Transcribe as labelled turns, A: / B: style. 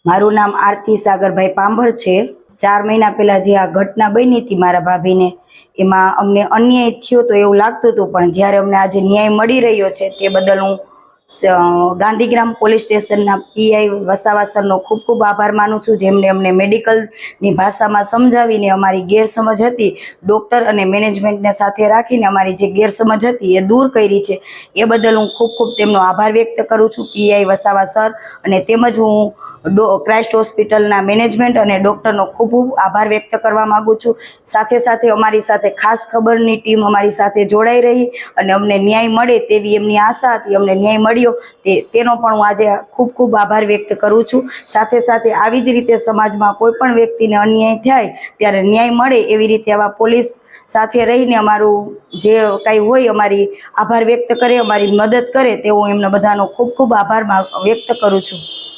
A: મારું નામ આરતી સાગરભાઈ પાંભર છે। 4 મહિના પહેલા જે આ ઘટના બની હતી મારા ભાભીને, એમાં અમને અન્યાય થયો તો એવું લાગતું હતું, પણ જ્યારે અમને આજે ન્યાય મળી રહ્યો છે તે બદલ હું ગાંધીગ્રામ પોલીસ સ્ટેશનના પીઆઈ વસાવા સરનો ખૂબ ખૂબ આભાર માનું છું, જેમણે અમને મેડિકલની ભાષામાં સમજાવીને અમારી ગેરસમજ હતી ડૉક્ટર અને મેનેજમેન્ટને સાથે રાખીને અમારી જે ગેરસમજ હતી એ દૂર કરી છે। એ બદલ હું ખૂબ ખૂબ તેમનો આભાર વ્યક્ત કરું છું પીઆઈ વસાવા સર, અને તેમજ હું ક્રાઇસ્ટ હોસ્પિટલના મેનેજમેન્ટ અને ડૉક્ટરનો ખૂબ ખૂબ આભાર વ્યક્ત કરવા માગું છું। સાથે સાથે અમારી સાથે ખાસ ખબરની ટીમ અમારી સાથે જોડાઈ રહી અને અમને ન્યાય મળે તેવી એમની આશા હતી, અમને ન્યાય મળ્યો તેનો પણ હું આજે ખૂબ ખૂબ આભાર વ્યક્ત કરું છું। સાથે સાથે આવી જ રીતે સમાજમાં કોઈ પણ વ્યક્તિને અન્યાય થાય ત્યારે ન્યાય મળે એવી રીતે આવા પોલીસ સાથે રહીને અમારું જે કાંઈ હોય અમારી આભાર વ્યક્ત કરે, અમારી મદદ કરે તેવો એમનો બધાનો ખૂબ ખૂબ આભાર વ્યક્ત કરું છું।